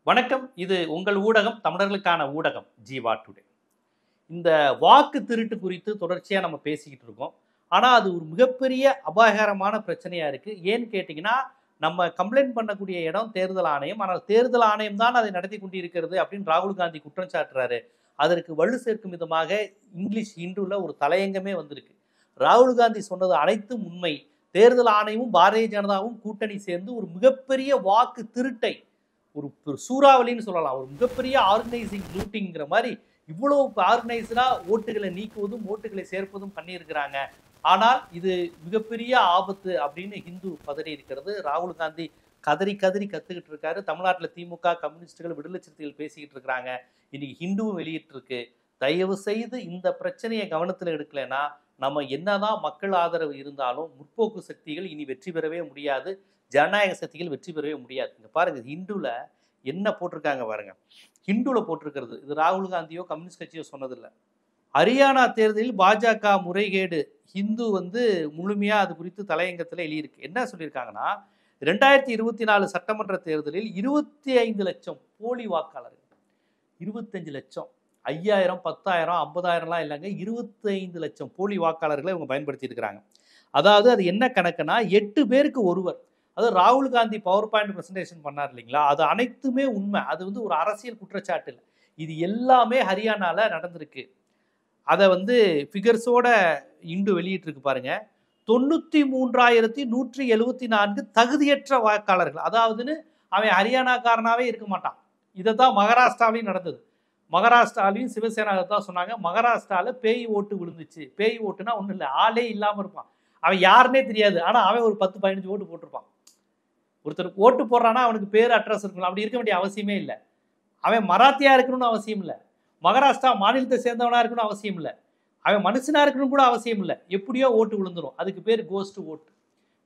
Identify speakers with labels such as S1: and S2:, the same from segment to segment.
S1: வணக்கம். இது உங்கள் ஊடகம், தமிழர்களுக்கான ஊடகம் ஜீவா டுடே. இந்த வாக்கு திருட்டு குறித்து தொடர்ச்சியா நம்ம பேசிக்கிட்டு இருக்கோம். ஆனா, அது ஒரு மிகப்பெரிய அபாயகரமான பிரச்சனையா இருக்கு. ஏன்னு கேட்டீங்கன்னா, நம்ம கம்ப்ளைண்ட் பண்ணக்கூடிய இடம் தேர்தல் ஆணையம். ஆனால் தேர்தல் ஆணையம் தான் அதை நடத்தி கொண்டிருக்கிறது அப்படின்னு ராகுல் காந்தி குற்றம் சாட்டுறாரு. அதற்கு வலு சேர்க்கும் விதமாக இங்கிலீஷ் ஹிந்துல ஒரு தலையங்கமே வந்திருக்கு. ராகுல் காந்தி சொன்னது அனைத்தும் உண்மை. தேர்தல் ஆணையமும் பாரதிய ஜனதாவும் கூட்டணி சேர்ந்து ஒரு மிகப்பெரிய வாக்கு திருட்டை, ஒரு சூறாவளின்னு சொல்லலாம், ஒரு மிகப்பெரிய ஆர்கனைசிங் லூட்டிங்கிற மாதிரி இவ்வளவு ஆர்கனைஸ்டா ஓட்டுகளை நீக்குவதும் ஓட்டுகளை சேர்ப்பதும் பண்ணியிருக்கிறாங்க. ஆனால் இது மிகப்பெரிய ஆபத்து அப்படின்னு ஹிந்து பதறி இருக்கிறது. ராகுல் காந்தி கதறி கதறி கத்துக்கிட்டு இருக்காரு. தமிழ்நாட்டில் திமுக, கம்யூனிஸ்டுகள், விடுதலை சிறுத்தைகள் பேசிக்கிட்டு இருக்கிறாங்க. இன்னைக்கு ஹிந்துவும் வெளியிட்டு இருக்கு. தயவு செய்து இந்த பிரச்சனையை கவனத்தில் எடுக்கலைன்னா நம்ம என்னதான் மக்கள் ஆதரவு இருந்தாலும் முற்போக்கு சக்திகள் இனி வெற்றி பெறவே முடியாது. ஜனநாயக சக்திகள் வெற்றி பெறவே முடியாது. இங்க பாருங்க, ஹிந்துல என்ன போட்டிருக்காங்க பாருங்க. ஹிந்துல போட்டிருக்கிறது இது ராகுல் காந்தியோ கம்யூனிஸ்ட் கட்சியோ சொன்னதில்லை. ஹரியானா தேர்தலில் பாஜக முறைகேடு, ஹிந்து முழுமையா அது குறித்து தலையங்கத்தில் எழுதியிருக்கு. என்ன சொல்லியிருக்காங்கன்னா, 2024 சட்டமன்ற தேர்தலில் 25 லட்சம் போலி வாக்காளர்கள், 25 லட்சம், 5000, 10,000, 50,000லாம் இல்லைங்க, 25 லட்சம் போலி வாக்காளர்களை இவங்க பயன்படுத்தி இருக்கிறாங்க. அதாவது அது என்ன கணக்குன்னா, 8 பேருக்கு ஒருவர். அதாவது ராகுல் காந்தி பவர் பாயிண்ட் பிரசன்டேஷன் பண்ணார் இல்லைங்களா, அது அனைத்துமே உண்மை. அது ஒரு அரசியல் குற்றச்சாட்டு இல்லை. இது எல்லாமே ஹரியானால நடந்திருக்கு. அதை ஃபிகர்ஸோட இண்டு வெளியிட்டு இருக்கு பாருங்க. 93,174 தகுதியற்ற வாக்காளர்கள். அதாவதுன்னு அவன் ஹரியானாக்காரனாவே இருக்க மாட்டான். இதை தான் மகாராஷ்டிராவிலையும் நடந்தது. மகாராஷ்டிராலையும் சிவசேனா தான் சொன்னாங்க, மகாராஷ்டிராவில் பேய் ஓட்டு விழுந்துச்சு. பேய் ஓட்டுனா ஒன்றும் இல்லை, ஆளே இல்லாமல் இருப்பான், அவன் யாருன்னே தெரியாது. ஆனால் அவன் ஒரு 10-15 ஓட்டு போட்டிருப்பான். ஒருத்தர் ஓட்டு போடுறான்னா அவனுக்கு பேர் அட்ரஸ் இருக்கணும், அப்படி இருக்க வேண்டிய அவசியமே இல்லை. அவன் மராத்தியா இருக்கணும்னு அவசியம் இல்லை, மகாராஷ்டிரா மாநிலத்தை சேர்ந்தவனா இருக்கணும்னு அவசியம் இல்லை, அவன் மனுஷனா இருக்கணும் கூட அவசியம் இல்லை. எப்படியோ ஓட்டு விழுந்துடும். அதுக்கு பேர் கோஸ்ட் ஓட்டு,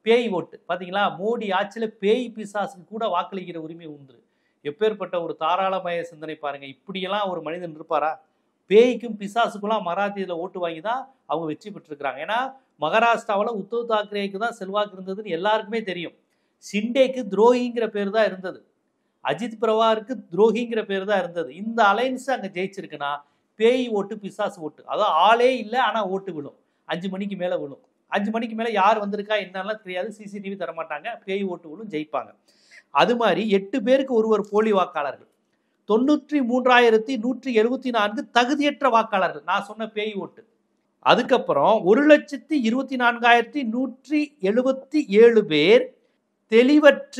S1: பேய் ஓட்டு. பார்த்தீங்களா, மோடி ஆட்சியில் பேய் பிசாசுக்கு கூட வாக்களிக்கிற உரிமை உண்டு. எப்பேற்பட்ட ஒரு தாராளமய சிந்தனை பாருங்க. இப்படியெல்லாம் ஒரு மனிதன் இருப்பாரா? பேய்க்கும் பிசாசுக்குலாம் மராத்தியில் ஓட்டு வாங்கி தான் அவங்க வெற்றி பெற்றிருக்கிறாங்க. ஏன்னா மகாராஷ்டிராவில் உத்தவ் தாக்கரேக்கு தான் செல்வாக்கு இருந்ததுன்னு எல்லாருக்குமே தெரியும். ஷிண்டேக்கு துரோகிங்கிற பேர் தான் இருந்தது, அஜித் பவாருக்கு துரோகிங்கிற பேர் தான் இருந்தது. இந்த அலைன்ஸ் அங்கே ஜெயிச்சிருக்குன்னா பேய் ஓட்டு, பிசாசு ஓட்டு. அதாவது ஆளே இல்லை, ஆனால் ஓட்டு விழும். 5 மணிக்கு மேலே விழும். 5 மணிக்கு மேலே யார் வந்திருக்கா என்னெல்லாம் தெரியாது, சிசிடிவி தரமாட்டாங்க, பேய் ஓட்டு விழும், ஜெயிப்பாங்க. அது மாதிரி 8 பேருக்கு ஒருவர் போலி வாக்காளர்கள், 93,174 தகுதியற்ற வாக்காளர்கள், நான் சொன்ன பேய் ஓட்டு. அதுக்கப்புறம் 1,24,177 பேர் தெளிவற்ற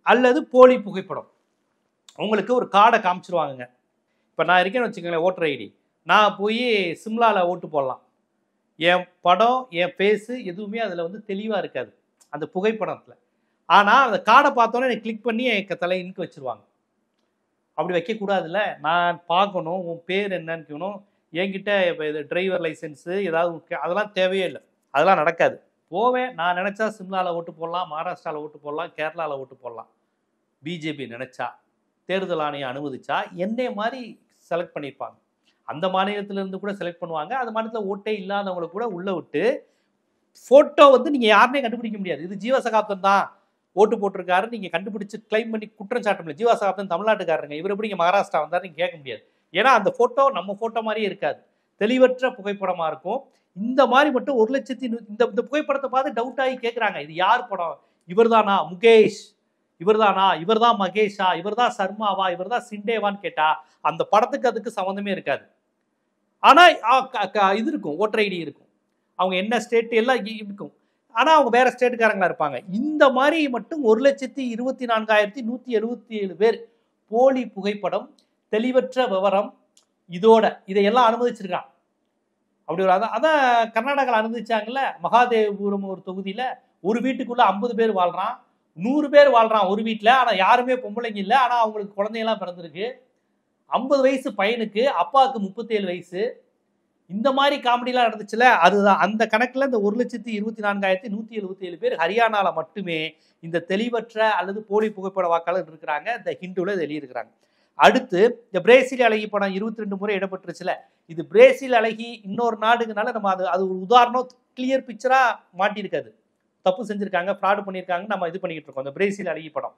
S1: அல்லது போலி புகைப்படம். உங்களுக்கு ஒரு கார்டை காமிச்சிருவாங்க. இப்போ நான் இருக்கேன்னு வச்சுக்கோங்களேன், ஓட்டர் ஐடி. நான் போய் சிம்லாவில் ஓட்டு போடலாம். என் படம், என் ஃபேஸு எதுவுமே அதில் தெளிவாக இருக்காது அந்த புகைப்படத்தில். ஆனால் அந்த கார்டை பார்த்தோன்னே எனக்கு கிளிக் பண்ணி என் தலை இன்க்கு வச்சுருவாங்க. அப்படி வைக்கக்கூடாதுல்ல, நான் பார்க்கணும் உன் பேர் என்னன்னு கேட்கணும். என்கிட்ட இப்போ இது டிரைவர் லைசன்ஸு ஏதாவது அதெல்லாம் தேவையே இல்லை, அதெல்லாம் நடக்காது. போவேன், நான் நினச்சா சிம்லாவில் ஓட்டு போடலாம், மகாராஷ்டிராவில் ஓட்டு போடலாம், கேரளாவில் ஓட்டு போடலாம். பிஜேபி நினச்சா, தேர்தல் ஆணையம் அனுமதிச்சா என்னை மாதிரி செலக்ட் பண்ணியிருப்பாங்க. அந்த மாநிலத்திலேருந்து கூட செலக்ட் பண்ணுவாங்க. அந்த மாநிலத்தில் ஓட்டே இல்லாதவங்களை கூட உள்ளே விட்டு ஃபோட்டோ நீங்கள் யாருமே கண்டுபிடிக்க முடியாது. இது ஜீவசகாப்தம் தான் ஓட்டு போட்டிருக்காரு நீங்கள் கண்டுபிடிச்சு கிளைம் பண்ணி குற்றம் சாட்ட முடியாது. ஜீவசகாப்தம் தமிழ்நாட்டுக்காரங்க, இவர் எப்படி இங்கே மகாராஷ்டிரா வந்தார் நீங்கள் கேட்க முடியாது. ஏன்னா அந்த ஃபோட்டோ நம்ம ஃபோட்டோ மாதிரியே இருக்காது, தெளிவற்ற புகைப்படமாக இருக்கும். இந்த மாதிரி மட்டும் 1,00,000 இந்த புகைப்படத்தை பார்த்து டவுட் ஆகி கேட்குறாங்க, இது யார் படம், இவர் தானா முகேஷ், இவர் தானா, இவர் தான் மகேஷா, இவர் தான் சர்மாவா, இவர் தான் சிண்டேவான்னு கேட்டா அந்த படத்துக்கு அதுக்கு சம்மந்தமே இருக்காது. ஆனால் இது இருக்கும், ஓட்டர் ஐடி இருக்கும், அவங்க என்ன ஸ்டேட் எல்லாம் இருக்கும், ஆனால் அவங்க வேற ஸ்டேட்டுக்காரங்களா இருப்பாங்க. இந்த மாதிரி மட்டும் 1,24,177 பேர் போலி புகைப்படம், தெளிவற்ற விவரம், இதையெல்லாம் அனுமதிச்சிருக்கான். அப்படி ஒரு அதான் கர்நாடகாவில் அனுமதிச்சாங்கல்ல. மகாதேவபுரம் ஒரு தொகுதியில் ஒரு வீட்டுக்குள்ள 50 பேர் வாழ்றான், 100 பேர் வாழ்றான் ஒரு வீட்டில். ஆனால் யாருமே பொம்பளைங்க இல்லை, ஆனால் அவங்களுக்கு குழந்தையெல்லாம் பிறந்திருக்கு. 50 வயசு பையனுக்கு அப்பாவுக்கு 37 வயசு. இந்த மாதிரி காமெடிலாம் நடந்துச்சுல, அதுதான் அந்த கணக்கில் இந்த 1,24,177 பேர் ஹரியானாவில் மட்டுமே இந்த தெளிவற்ற அல்லது போலி புகைப்பட வாக்காளர் இருக்கிறாங்க. இந்த ஹிந்துவில் இதை எழுதியிருக்கிறாங்க. அடுத்து இந்த பிரேசில் அழகி படம் 22 முறை இடம்பெற்றுச்சுல, இது பிரேசில் அழகி இன்னொரு நாடுங்கனால நம்ம அது ஒரு உதாரணம், கிளியர் பிக்சராக மாட்டியிருக்காது. தப்பு செஞ்சுருக்காங்க, ஃப்ராடு பண்ணியிருக்காங்க, நம்ம இது பண்ணிக்கிட்டு இருக்கோம். இந்த பிரேசில் அழகி படம்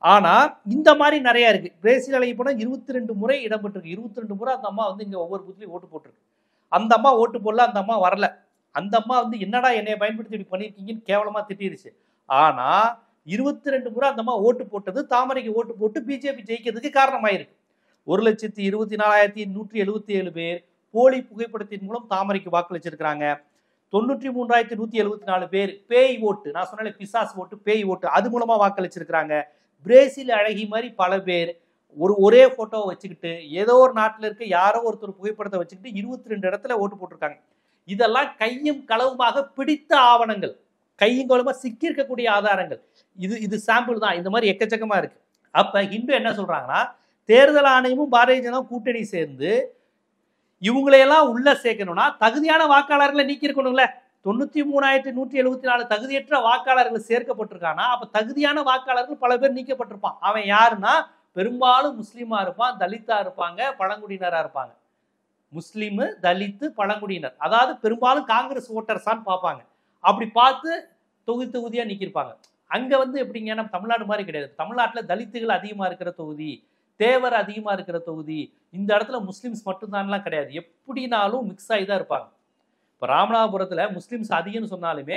S1: ஆனா இந்த மாதிரி நிறைய இருக்கு. பிரேசில் அலைக்கு போனா 22 முறை இடம்பெற்றிருக்கு. 22 முறை அந்த அம்மா வந்து இங்க ஒவ்வொரு பூத்துலயும் ஓட்டு போட்டிருக்கு. அந்த அம்மா ஓட்டு போடல, அந்த அம்மா வரல. அந்த அம்மா வந்து என்னடா என்னைய பயன்படுத்தி இப்படி பண்ணிருக்கீங்கன்னு கேவலமா திட்டிருச்சு. ஆனா 22 முறை அந்த அம்மா ஓட்டு போட்டது தாமரைக்கு ஓட்டு போட்டு பிஜேபி ஜெயிக்கிறதுக்கு காரணமாயிருக்கு. 1,24,177 பேர் போலி புகைப்படத்தின் மூலம் தாமரைக்கு வாக்களிச்சிருக்கிறாங்க. 93,174 பேர் பேய் ஓட்டு, நான் சொன்னேன் பிசாஸ் ஓட்டு, பேய் ஓட்டு, அது மூலமா வாக்களிச்சிருக்கிறாங்க. பிரேசில் அழகி மாதிரி பல பேர் ஒரே போட்டோவை வச்சுக்கிட்டு ஏதோ ஒரு நாட்டில் இருக்க யாரோ ஒருத்தர் புகைப்படத்தை வச்சுக்கிட்டு 22 இடத்துல ஓட்டு போட்டிருக்காங்க. இதெல்லாம் கையும் களவுமாக பிடித்த ஆவணங்கள், கையும் களவுமா சிக்கி இருக்கக்கூடிய ஆதாரங்கள். இது சாம்பிள் தான். இந்த மாதிரி எக்கச்சக்கமா இருக்கு. அப்ப ஹிந்து என்ன சொல்றாங்கன்னா, தேர்தல் ஆணையமும் பாரதிய ஜனதா கூட்டணி சேர்ந்து இவங்களையெல்லாம் உள்ள சேர்க்கணும்னா தகுதியான வாக்காளர்களை நீக்கி இருக்கணும்ல. 93,174 தகுதியற்ற வாக்காளர்கள் சேர்க்கப்பட்டிருக்கானா, அப்ப தகுதியான வாக்காளர்கள் பல பேர் நீக்கப்பட்டிருப்பான். அவன் யாருன்னா பெரும்பாலும் முஸ்லீமா இருப்பான், தலித்தா இருப்பாங்க, பழங்குடியினரா இருப்பாங்க. முஸ்லீமு, தலித்து, பழங்குடியினர், அதாவது பெரும்பாலும் காங்கிரஸ் ஓட்டர்ஸான்னு பார்ப்பாங்க. அப்படி பார்த்து தொகுதியா நீக்கியிருப்பாங்க. அங்க வந்து எப்படிங்க, நம்ம தமிழ்நாடு மாதிரி கிடையாது. தமிழ்நாட்டில் தலித்துகள் அதிகமா இருக்கிற தொகுதி, தேவர் அதிகமா இருக்கிற தொகுதி, இந்த இடத்துல முஸ்லிம்ஸ் மட்டும்தான்லாம் கிடையாது. எப்படினாலும் மிக்ஸ் ஆகி தான் இருப்பாங்க. இப்போ ராமநாதபுரத்துல முஸ்லிம்ஸ் அதிகம்னு சொன்னாலுமே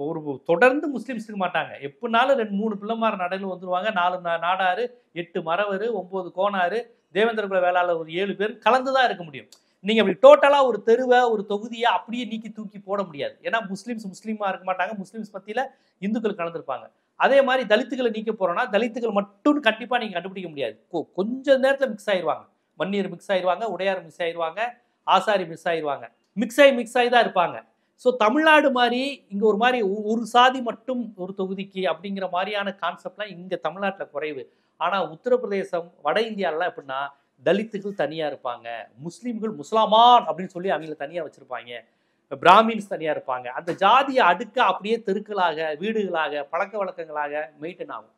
S1: ஒரு தொடர்ந்து முஸ்லிம்ஸ் இருக்க மாட்டாங்க. எப்படினாலும் 2-3 பிள்ளைமார் நடையில் வந்துருவாங்க. 4 நாடாரு, 8 மறவர், 9 கோனாரு, தேவேந்திர குல வேளாளர் ஒரு 7 பேர் கலந்துதான் இருக்க முடியும். நீங்க அப்படி டோட்டலா ஒரு தெருவை ஒரு தொகுதியை அப்படியே நீக்கி தூக்கி போட முடியாது. ஏன்னா முஸ்லீமா இருக்க மாட்டாங்க, முஸ்லிம்ஸ் மத்தியில இந்துக்கள் கலந்துருப்பாங்க. அதே மாதிரி தலித்துகளை நீக்க போறோம்னா தலித்துகள் மட்டும் கண்டிப்பா நீங்க கண்டுபிடிக்க முடியாது. கொஞ்ச நேரத்துல மிக்ஸ் ஆயிடுவாங்க. வன்னியர் மிக்ஸ் ஆயிடுவாங்க, உடையார் மிக்ஸ் ஆயிடுவாங்க, ஆசாரி மிக்ஸ் ஆயிடுவாங்க, மிக்ஸ் ஆகி தான் இருப்பாங்க. ஸோ தமிழ்நாடு மாதிரி இங்க ஒரு மாதிரி ஒரு சாதி மட்டும் ஒரு தொகுதிக்கு அப்படிங்கிற மாதிரியான கான்செப்ட்லாம் இங்க தமிழ்நாட்டில் குறைவு. ஆனா உத்தரப்பிரதேசம், வட இந்தியாலாம் எப்படின்னா தலித்துகள் தனியா இருப்பாங்க, முஸ்லீம்கள் முஸ்லாமான் அப்படின்னு சொல்லி அவங்களை தனியா வச்சிருப்பாங்க, பிராமின்ஸ் தனியா இருப்பாங்க. அந்த ஜாதிய அடுக்க அப்படியே தெருக்களாக, வீடுகளாக, பழக்க வழக்கங்களாக மெயின்டைன் ஆகும்.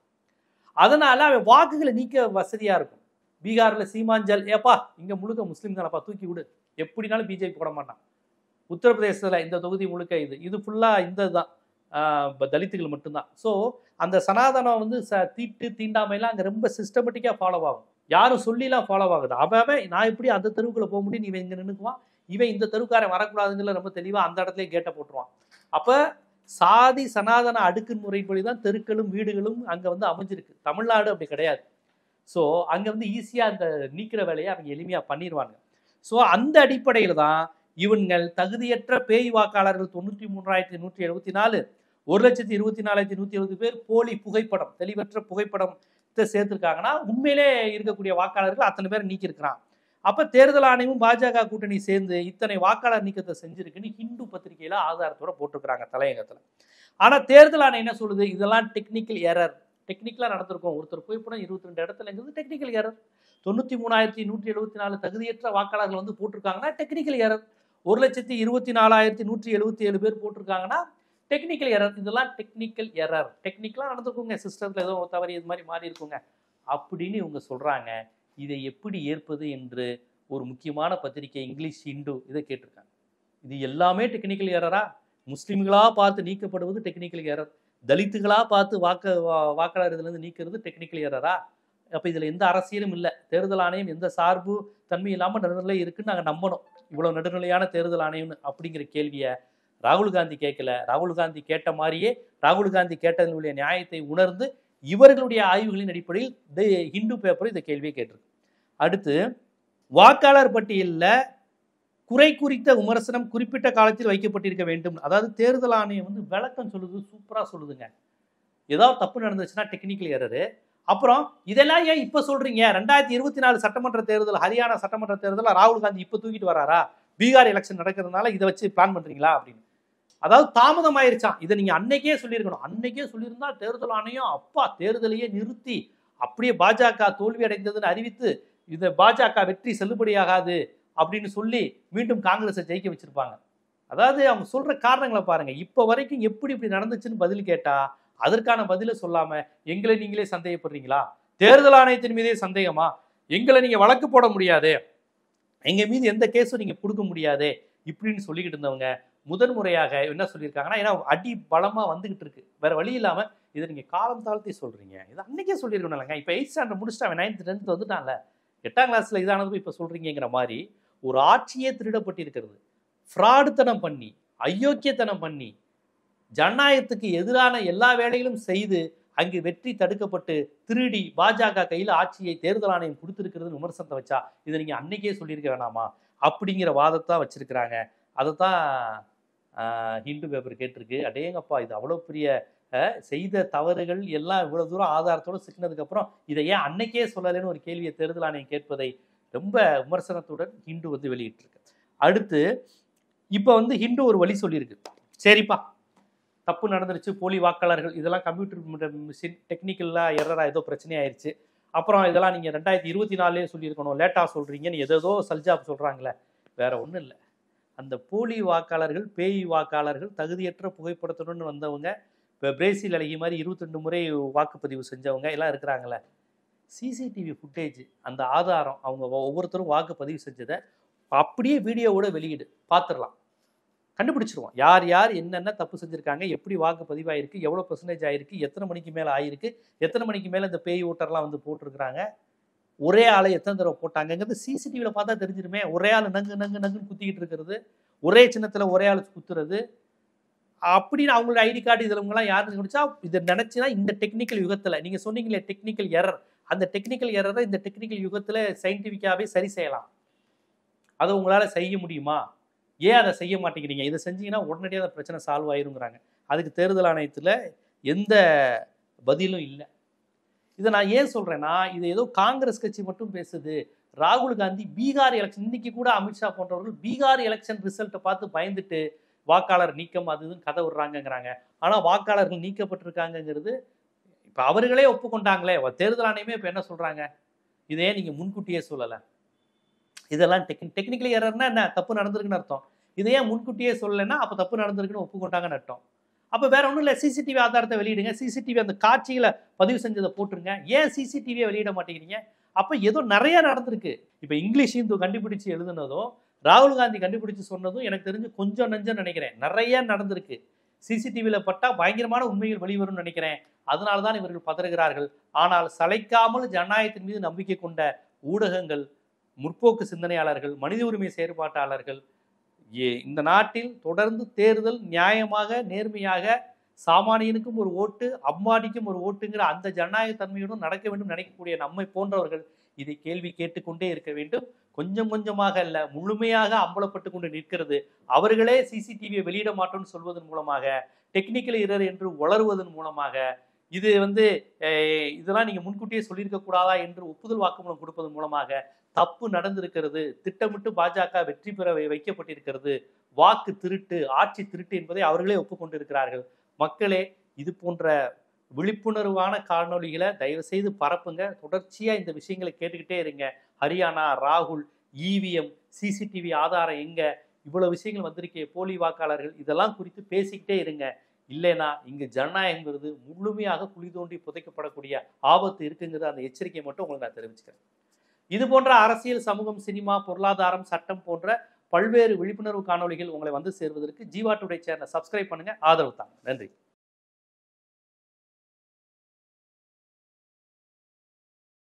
S1: அதனால அவன் வாக்குகளை நீக்க வசதியா இருக்கும். பீகார்ல சீமாஞ்சல், ஏப்பா இங்க முழுக்க முஸ்லீம் தானப்பா, தூக்கி விடு, எப்படினாலும் பிஜேபி போட மாட்டான். உத்தரப்பிரதேசத்துல இந்த தொகுதி முழுக்க இது ஃபுல்லா இந்த தான் தலித்துகள் மட்டும்தான். ஸோ அந்த சனாதனம் வந்து தீண்டாமைலாம் அங்க ரொம்ப சிஸ்டமேட்டிக்கா ஃபாலோ ஆகும். யாரும் சொல்லிலாம் ஃபாலோ ஆகுது. அவன் நான் எப்படி அந்த தெருவுக்குள்ள போக முடியும், இவன் இங்க நின்னுக்குவான், இவன் இந்த தெருவுக்காரன் வரக்கூடாதுங்கிற ரொம்ப தெளிவா அந்த இடத்துலயே கேட்ட போட்டுருவான். அப்ப சாதி சனாதன அடுக்கு முறைப்படி தான் தெருக்களும் வீடுகளும் அங்க வந்து அமைஞ்சிருக்கு. தமிழ்நாடு அப்படி கிடையாது. ஸோ அங்க வந்து ஈஸியா அந்த நீக்கிற வேலையை அவங்க எளிமையா பண்ணிடுவாங்க. ஸோ அந்த அடிப்படையில தான் இவங்கள் தகுதியற்ற பேய் வாக்காளர்கள் 93,174, 1,24,170 பேர் போலி புகைப்படம், தெளிவற்ற புகைப்படத்தை சேர்த்திருக்காங்கன்னா உண்மையிலே இருக்கக்கூடிய வாக்காளர்கள் அத்தனை பேர் நீக்கி இருக்கிறான். அப்ப தேர்தல் ஆணையமும் பாஜக கூட்டணி சேர்ந்து இத்தனை வாக்காளர் நீக்கத்தை செஞ்சிருக்குன்னு ஹிந்து பத்திரிகையில ஆதாரத்தோட போட்டிருக்கிறாங்க தலையங்கத்துல. ஆனா தேர்தல் ஆணையம் என்ன சொல்லுது, இதெல்லாம் டெக்னிக்கல் எரர், டெக்னிக்கலா நடந்திருக்கும். ஒருத்தர் புகைப்படம் 22 இடத்துலங்கிறது டெக்னிக்கல் எரர். 93,174 தகுதியற்ற வாக்காளர்கள் வந்து போட்டிருக்காங்கன்னா டெக்னிக்கல் எரர். 1,24,177 பேர் போட்டிருக்காங்கன்னா டெக்னிக்கல் எரர். இதெல்லாம் டெக்னிக்கல் எரர், டெக்னிக்கலா நடந்திருக்குங்க, சிஸ்டத்துல ஏதோ தவறு இது மாதிரி மாறி இருக்குங்க அப்படின்னு இவங்க சொல்றாங்க. இதை எப்படி ஏற்பது என்று ஒரு முக்கியமான பத்திரிகை இங்கிலீஷ் ஹிந்து இதை கேட்டிருக்காங்க. இது எல்லாமே டெக்னிக்கல் எரரா? முஸ்லிம்களா பார்த்து நீக்கப்படுவது டெக்னிக்கல் எரர், தலித்துகளா பார்த்து வாக்காளர் இதுல இருந்து நீக்கிறது டெக்னிக்கல் எரரா? அப்ப இதுல எந்த அரசியலும் இல்லை, தேர்தல் ஆணையம் எந்த சார்பு தன்மை இல்லாம நடுநிலை இருக்குன்னு நாங்க நம்பணும், இவ்வளவு நடுநிலையான தேர்தல் ஆணையம்னு அப்படிங்கிற கேள்வியை ராகுல் காந்தி கேட்கல. ராகுல் காந்தி கேட்ட மாதிரியே, ராகுல் காந்தி கேட்டதனுடைய நியாயத்தை உணர்ந்து இவர்களுடைய ஆய்வுகளின் அடிப்படையில் ஹிந்து பேப்பர் இந்த கேள்வியை கேட்டிருக்கு. அடுத்து, வாக்காளர் பட்டியலில் குறை குறித்த விமர்சனம் குறிப்பிட்ட காலத்தில் வைக்கப்பட்டிருக்க வேண்டும். அதாவது தேர்தல் ஆணையம் வந்து விளக்கம் சொல்லுது, சூப்பரா சொல்லுதுங்க. ஏதாவது தப்பு நடந்துச்சுன்னா டெக்னிக்கல் எரரு. அப்புறம் இதெல்லாம் ஏன் இப்ப சொல்றீங்க, 2024 சட்டமன்ற தேர்தல், ஹரியானா சட்டமன்ற தேர்தல் ராகுல் காந்தி இப்ப தூக்கிட்டு வராரா, பீகார் எலெக்ஷன் நடக்கிறதுனால இதை வச்சு பிளான் பண்றீங்களா அப்படின்னு. அதாவது தாமதம் ஆயிருச்சான். இதை நீங்க அன்னைக்கே சொல்லியிருக்கணும். அன்னைக்கே சொல்லியிருந்தா தேர்தல் ஆணையம் அப்பா தேர்தலையே நிறுத்தி அப்படியே பாஜக தோல்வி அடைந்ததுன்னு அறிவித்து இதை பாஜக வெற்றி செல்லுபடியாகாது அப்படின்னு சொல்லி மீண்டும் காங்கிரஸை ஜெயிக்க வச்சிருப்பாங்க. அதாவது அவங்க சொல்ற காரணங்களை பாருங்க. இப்ப வரைக்கும் எப்படி இப்படி நடந்துச்சுன்னு பதில் கேட்டா அதற்கான பதில சொல்லாம எங்களை நீங்களே சந்தேகப்படுறீங்களா, தேர்தல் ஆணையத்தின் மீதே சந்தேகமா, எங்களை நீங்க வழக்கு போட முடியாது, எங்க மீது எந்த கேஸும் நீங்க கொடுக்க முடியாது இப்படின்னு சொல்லிக்கிட்டு இருந்தவங்க முதன்முறையாக என்ன சொல்லியிருக்காங்கன்னா, ஏன்னா அடி பலமா வந்துகிட்டு இருக்கு, வேற வழி இல்லாம இதை நீங்க காலம் தாழ்த்தி சொல்றீங்க, இது அன்னைக்கே சொல்லியிருக்கணும் இல்லைங்க. இப்போ 8th ஸ்டாண்டர்ட் முடிச்சுட்டு அவன் 9th 10th வந்துட்டான்ல, 8ஆம் கிளாஸ்ல இதானது இப்போ சொல்றீங்கிற மாதிரி ஒரு ஆட்சியே திருடப்பட்டிருக்கிறது. ஃப்ராடுத்தனம் பண்ணி, அயோக்கியத்தனம் பண்ணி, ஜனநாயகத்துக்கு எதிரான எல்லா வேலைகளும் செய்து அங்கு வெற்றி தடுக்கப்பட்டு திருடி பாஜக கையில் ஆட்சியை தேர்தல் ஆணையம் கொடுத்திருக்கிறது விமர்சனத்தை வச்சா இதை நீங்க அன்னைக்கே சொல்லியிருக்க வேணாமா அப்படிங்கிற வாதத்தை வச்சிருக்கிறாங்க. அதைத்தான் ஹிந்து பேப்பர் கேட்டிருக்கு. அடேங்கப்பா, இது அவ்வளோ பெரிய செய்த தவறுகள் எல்லாம் இவ்வளவு தூரம் ஆதாரத்தோடு சிக்கினதுக்கு அப்புறம் இதை ஏன் அன்னைக்கே சொல்லலைன்னு ஒரு கேள்வியை தேர்தல் ஆணையம் கேட்பதை ரொம்ப விமர்சனத்துடன் ஹிந்து வந்து வெளியிட்டிருக்கு. அடுத்து இப்போ வந்து ஹிந்து ஒரு வழி சொல்லியிருக்கு. சரிப்பா, தப்பு நடந்துருச்சு, போலி வாக்காளர்கள் இதெல்லாம் கம்ப்யூட்டர் மிஷின் டெக்னிக்கலாக எரராக ஏதோ பிரச்சனையாயிருச்சு, அப்புறம் இதெல்லாம் நீங்கள் 2024 சொல்லியிருக்கணும், லேட்டாக சொல்கிறீங்கன்னு ஏதோ சல்ஜாப் சொல்கிறாங்களே, வேற ஒன்றும் இல்லை. அந்த போலி வாக்காளர்கள், பேய் வாக்காளர்கள், தகுதியற்ற புகைப்படத்துடன் வந்தவங்க, இப்போ பிரேசில் அழகி மாதிரி 22 முறை வாக்குப்பதிவு செஞ்சவங்க எல்லாம் இருக்கிறாங்களே, சிசிடிவி ஃபுட்டேஜ் அந்த ஆதாரம், அவங்க ஒவ்வொருத்தரும் வாக்குப்பதிவு செஞ்சதை அப்படியே வீடியோவோட வெளியிடு, பார்த்துடலாம், கண்டுபிடிச்சிருவோம் யார் யார் என்னென்ன தப்பு செஞ்சுருக்காங்க, எப்படி வாக்கு பதிவாயிருக்கு, எவ்வளோ % ஆயிருக்கு, எத்தனை மணிக்கு மேலே ஆயிருக்கு, எத்தனை மணிக்கு மேலே இந்த பேய் ஓட்டர்லாம் வந்து போட்டிருக்கிறாங்க, ஒரே ஆளை எத்தனை தடவை போட்டாங்கிறது சிசிடிவியில் பார்த்தா தெரிஞ்சிருமே. ஒரே ஆள் நங்கு நங்கு நங்குன்னு குத்திக்கிட்டு இருக்கிறது, ஒரே சின்னத்தில் ஒரே ஆள் குத்துறது, அப்படின்னு அவங்களோட ஐடி கார்டு இதெல்லாம் யாருன்னு முடிச்சா இதை நினச்சினா இந்த டெக்னிக்கல் யுகத்தில் நீங்கள் சொன்னீங்களே டெக்னிக்கல் எரர், அந்த டெக்னிக்கல் எரரை இந்த டெக்னிக்கல் யுகத்தில் சயின்டிஃபிக்காகவே சரி செய்யலாம். அதை உங்களால் செய்ய முடியுமா? ஏன் அதை செய்ய மாட்டேங்கிறீங்க? இதை செஞ்சீங்கன்னா உடனடியாக அந்த பிரச்சனை சால்வ் ஆயிருங்கிறாங்க. அதுக்கு தேர்தல் ஆணையத்தில் எந்த பதிலும் இல்லை. இதை நான் ஏன் சொல்கிறேன்னா, இது ஏதோ காங்கிரஸ் கட்சி மட்டும் பேசுது. ராகுல் காந்தி பீகார் எலெக்ஷன், இன்னைக்கு கூட அமித்ஷா போன்றவர்கள் பீகார் எலெக்ஷன் ரிசல்ட்டை பார்த்து பயந்துட்டு வாக்காளர் நீக்கம் அது இதுன்னு கதை விடுறாங்கங்கிறாங்க. ஆனால் வாக்காளர்கள் நீக்கப்பட்டிருக்காங்கங்கிறது இப்போ அவர்களே ஒப்புக்கொண்டாங்களே. தேர்தல் ஆணையமே இப்போ என்ன சொல்கிறாங்க, இதே நீங்கள் முன்கூட்டியே சொல்லலை, இதெல்லாம் டெக்னிக்கலி எரர்னா என்ன, தப்பு நடந்திருக்குன்னு அர்த்தம். இதை ஏன் முன்கூட்டியே சொல்லலைன்னா அப்போ தப்பு நடந்திருக்குன்னு ஒப்புக்கொண்டாங்கன்னு அர்த்தம். அப்போ வேற ஒன்றும் இல்லை, சிசிடிவி ஆதாரத்தை வெளியிடுங்க, சிசிடிவி அந்த காட்சிகளை பதிவு செஞ்சதை போட்டுருங்க, ஏன் சிசிடிவியை வெளியிட மாட்டேங்கிறீங்க? அப்போ ஏதோ நிறைய நடந்திருக்கு. இப்போ இங்கிலீஷ் ஹிந்து கண்டுபிடிச்சு எழுதுனதும் ராகுல் காந்தி கண்டுபிடிச்சு சொன்னதும் எனக்கு தெரிஞ்சு கொஞ்சம் நஞ்சம் நினைக்கிறேன், நிறைய நடந்திருக்கு. சிசிடிவியில் பட்டா பயங்கரமான உண்மைகள் வெளிவரும்னு நினைக்கிறேன். அதனால தான் இவர்கள் பதறுகிறார்கள். ஆனால் சளைக்காமல் ஜனநாயகத்தின் மீது நம்பிக்கை கொண்ட ஊடகங்கள், முற்போக்கு சிந்தனையாளர்கள், மனித உரிமை செயற்பாட்டாளர்கள் இந்த நாட்டில் தொடர்ந்து தேர்தல் நியாயமாக நேர்மையாக சாமானியனுக்கும் ஒரு ஓட்டு அம்மாடிக்கும் ஒரு ஓட்டுங்கிற அந்த ஜனநாயக தன்மையுடன் நடக்க வேண்டும் நினைக்கக்கூடிய நம்மை போன்றவர்கள் இதை கேள்வி கேட்டுக்கொண்டே இருக்க வேண்டும். கொஞ்சம் கொஞ்சமாக அல்ல, முழுமையாக அம்பலப்பட்டு கொண்டு நிற்கிறது. அவர்களே சிசிடிவியை வெளியிட மாட்டோம்னு சொல்வதன் மூலமாக, டெக்னிக்கல் எரர் என்று வளருவதன் மூலமாக, இது வந்து இதெல்லாம் நீங்க முன்கூட்டியே சொல்லியிருக்க கூடாதா என்று ஒப்புதல் வாக்குமூலம் கொடுப்பதன் மூலமாக தப்பு நடந்திருக்கிறது, திட்டமிட்டு பாஜக வெற்றி பெற வைக்கப்பட்டிருக்கிறது, வாக்கு திருட்டு, ஆட்சி திருட்டு என்பதை அவர்களே ஒப்புக்கொண்டிருக்கிறார்கள். மக்களே, இது போன்ற விழிப்புணர்வான காணொலிகளை தயவு செய்து பரப்புங்க. தொடர்ச்சியா இந்த விஷயங்களை கேட்டுக்கிட்டே இருங்க. ஹரியானா, ராகுல், இவிஎம், சிசிடிவி ஆதாரம் எங்க, இவ்வளவு விஷயங்கள் வந்திருக்கே, போலி வாக்காளர்கள், இதெல்லாம் குறித்து பேசிக்கிட்டே இருங்க. இல்லைனா இங்கு ஜனநாயகங்கிறது முழுமையாக குழி தோண்டி புதைக்கப்படக்கூடிய ஆபத்து இருக்குங்கிறது அந்த எச்சரிக்கை மட்டும் உங்களுக்கு நான் தெரிவிச்சுக்கிறேன். இது போன்ற அரசியல், சமூகம், சினிமா, பொருளாதாரம், சட்டம் போன்ற பல்வேறு விழிப்புணர்வு காணொலிகள் உங்களை வந்து சேர்வதற்கு ஜீவா டுடே சேனலை சப்ஸ்கிரைப் பண்ணுங்க, ஆதரவு தாங்க. நன்றி.